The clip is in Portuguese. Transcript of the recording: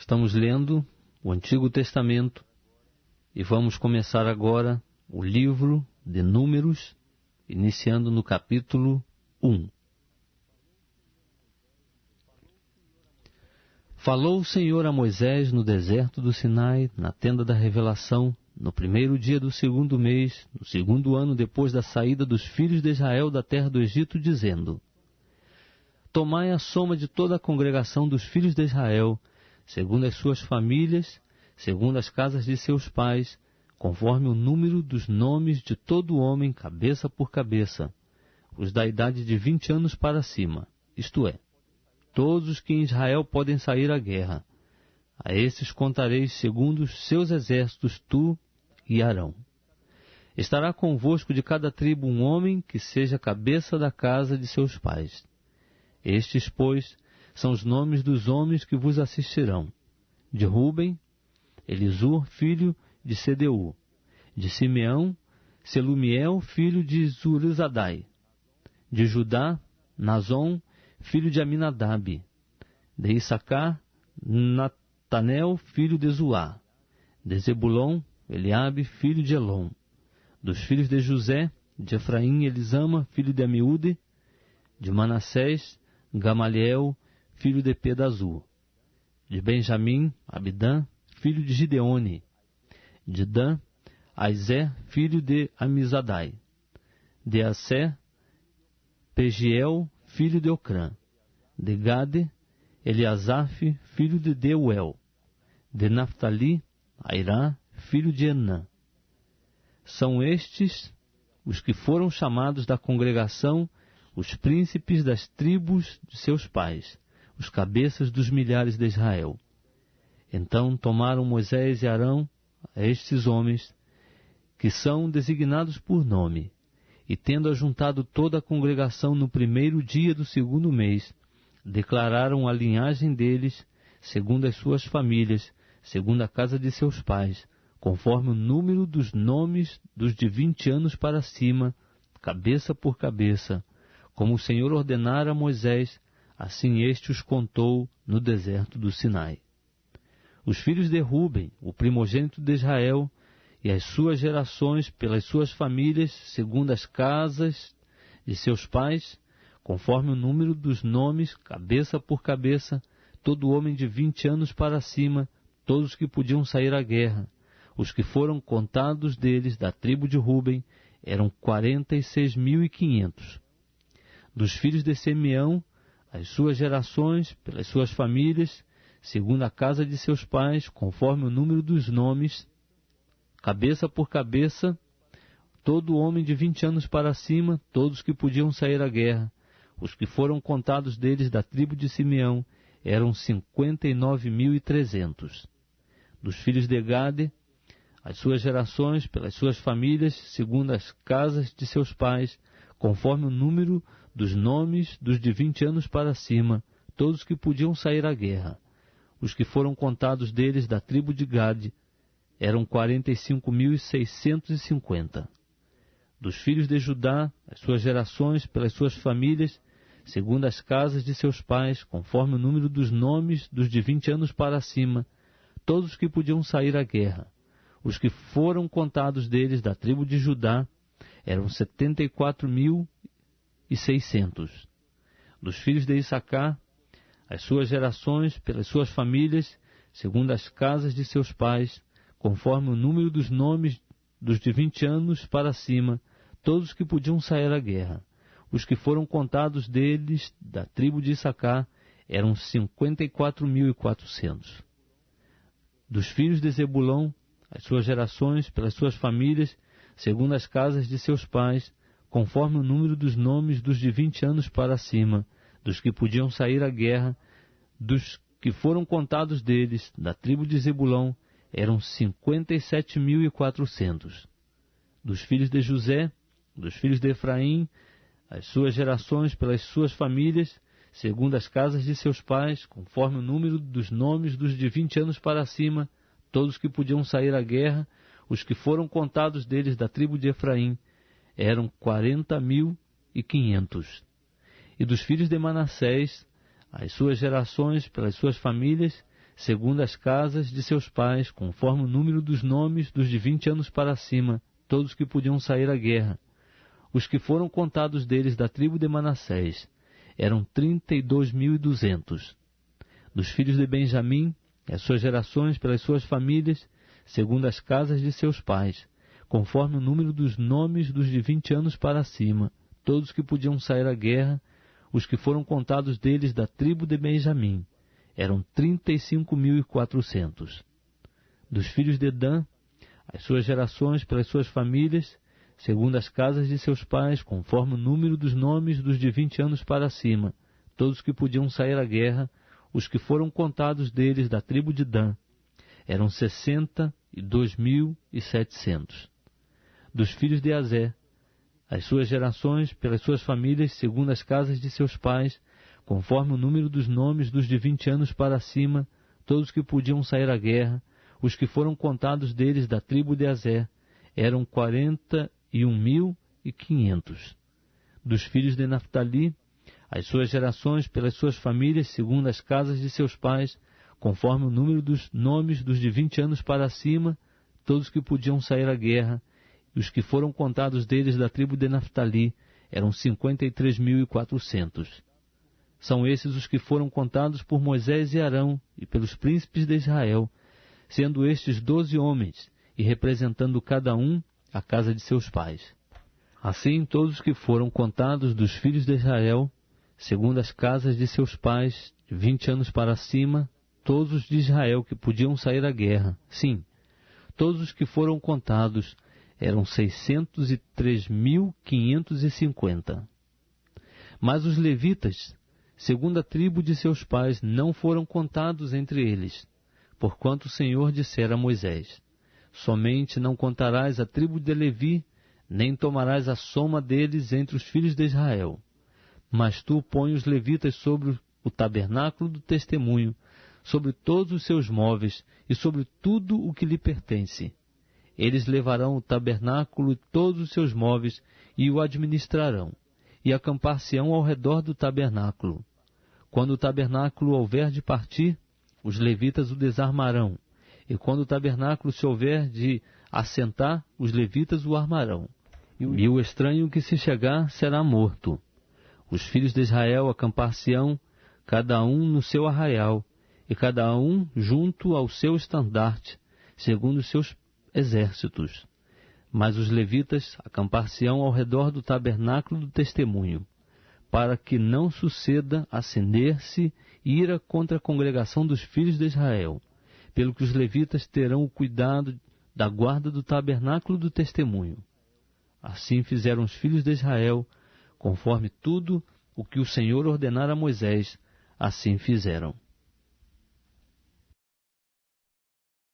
Estamos lendo o Antigo Testamento e vamos começar agora o livro de Números, iniciando no capítulo 1. Falou o Senhor a Moisés no deserto do Sinai, na tenda da revelação, no primeiro dia do segundo mês, no segundo ano depois da saída dos filhos de Israel da terra do Egito, dizendo: Tomai a soma de toda a congregação dos filhos de Israel, segundo as suas famílias, segundo as casas de seus pais, conforme o número dos nomes de todo homem, cabeça por cabeça, os da idade de 20 anos para cima, isto é, todos os que em Israel podem sair à guerra. A estes contareis segundo os seus exércitos, tu e Arão. Estará convosco de cada tribo um homem que seja cabeça da casa de seus pais. Estes, pois, são os nomes dos homens que vos assistirão: de Ruben, Elisur, filho de Sedeu; de Simeão, Selumiel, filho de Zurizadai; de Judá, Nazon, filho de Aminadab; de Issacar, Natanel, filho de Zuá; de Zebulon, Eliabe, filho de Elon; dos filhos de José, de Efraim, Elisama, filho de Amiúde; de Manassés, Gamaliel, filho de Pedazur; de Benjamim, Abidã, filho de Gideone; de Dan, Aizé, filho de Amizadai; de Assé, Pegiel, filho de Ocrã; de Gade, Eliasaf, filho de Deuel; de Naphtali, Airá, filho de Enã. São estes os que foram chamados da congregação, os príncipes das tribos de seus pais, os cabeças dos milhares de Israel. Então tomaram Moisés e Arão a estes homens, que são designados por nome, e tendo ajuntado toda a congregação no primeiro dia do segundo mês, declararam a linhagem deles, segundo as suas famílias, segundo a casa de seus pais, conforme o número dos nomes dos de 20 anos para cima, cabeça por cabeça, como o Senhor ordenara a Moisés, assim este os contou no deserto do Sinai. Os filhos de Ruben, o primogênito de Israel, e as suas gerações pelas suas famílias, segundo as casas de seus pais, conforme o número dos nomes, cabeça por cabeça, todo homem de 20 anos para cima, todos os que podiam sair à guerra. Os que foram contados deles, da tribo de Ruben, eram 46.500. Dos filhos de Simeão, as suas gerações, pelas suas famílias, segundo a casa de seus pais, conforme o número dos nomes, cabeça por cabeça, todo homem de 20 anos para cima, todos que podiam sair à guerra. Os que foram contados deles, da tribo de Simeão, eram 59.300. Dos filhos de Gade, as suas gerações, pelas suas famílias, segundo as casas de seus pais, conforme o número dos nomes dos de 20 anos para cima, todos que podiam sair à guerra. Os que foram contados deles, da tribo de Gade, eram 45.650. Dos filhos de Judá, as suas gerações, pelas suas famílias, segundo as casas de seus pais, conforme o número dos nomes dos de 20 anos para cima, todos que podiam sair à guerra. Os que foram contados deles, da tribo de Judá, eram 74.600. Dos filhos de Issacar, as suas gerações, pelas suas famílias, segundo as casas de seus pais, conforme o número dos nomes dos de 20 anos para cima, todos que podiam sair à guerra. Os que foram contados deles, da tribo de Issacar, eram 54.400. Dos filhos de Zebulon, as suas gerações, pelas suas famílias, segundo as casas de seus pais, conforme o número dos nomes dos de 20 anos para cima, dos que podiam sair à guerra, dos que foram contados deles, da tribo de Zebulon, eram 57.400. Dos filhos de José, dos filhos de Efraim, as suas gerações pelas suas famílias, segundo as casas de seus pais, conforme o número dos nomes dos de 20 anos para cima, todos que podiam sair à guerra, os que foram contados deles, da tribo de Efraim, eram 40.500. E dos filhos de Manassés, as suas gerações pelas suas famílias, segundo as casas de seus pais, conforme o número dos nomes dos de 20 anos para cima, todos que podiam sair à guerra. Os que foram contados deles da tribo de Manassés eram 32.200. Dos filhos de Benjamim, as suas gerações pelas suas famílias, segundo as casas de seus pais, conforme o número dos nomes dos de 20 anos para cima, todos que podiam sair à guerra, os que foram contados deles da tribo de Benjamim, eram 35.400. Dos filhos de Dan, as suas gerações pelas suas famílias, segundo as casas de seus pais, conforme o número dos nomes dos de 20 anos para cima, todos que podiam sair à guerra, os que foram contados deles da tribo de Dan, eram 62.700. Dos filhos de Azé, as suas gerações pelas suas famílias, segundo as casas de seus pais, conforme o número dos nomes dos de 20 anos para cima, todos que podiam sair à guerra, os que foram contados deles da tribo de Azé, eram 41.500. Dos filhos de Naftali, as suas gerações pelas suas famílias, segundo as casas de seus pais, conforme o número dos nomes dos de 20 anos para cima, todos que podiam sair à guerra, e os que foram contados deles da tribo de Naftali, eram 53.400. São esses os que foram contados por Moisés e Arão e pelos príncipes de Israel, sendo estes 12 homens, e representando cada um a casa de seus pais. Assim, todos os que foram contados dos filhos de Israel, segundo as casas de seus pais, de 20 anos para cima, todos os de Israel que podiam sair à guerra, sim, todos os que foram contados eram 603.550. Mas os levitas, segundo a tribo de seus pais, não foram contados entre eles, porquanto o Senhor dissera a Moisés: somente não contarás a tribo de Levi, nem tomarás a soma deles entre os filhos de Israel. Mas tu põe os levitas sobre o tabernáculo do testemunho, sobre todos os seus móveis e sobre tudo o que lhe pertence. Eles levarão o tabernáculo e todos os seus móveis e o administrarão, e acampar-se-ão ao redor do tabernáculo. Quando o tabernáculo houver de partir, os levitas o desarmarão, e quando o tabernáculo se houver de assentar, os levitas o armarão. E o estranho que se chegar será morto. Os filhos de Israel acampar-se-ão, cada um no seu arraial, e cada um junto ao seu estandarte, segundo os seus exércitos. Mas os levitas acampar-se-ão ao redor do tabernáculo do testemunho, para que não suceda acender-se ira contra a congregação dos filhos de Israel, pelo que os levitas terão o cuidado da guarda do tabernáculo do testemunho. Assim fizeram os filhos de Israel, conforme tudo o que o Senhor ordenara a Moisés, assim fizeram.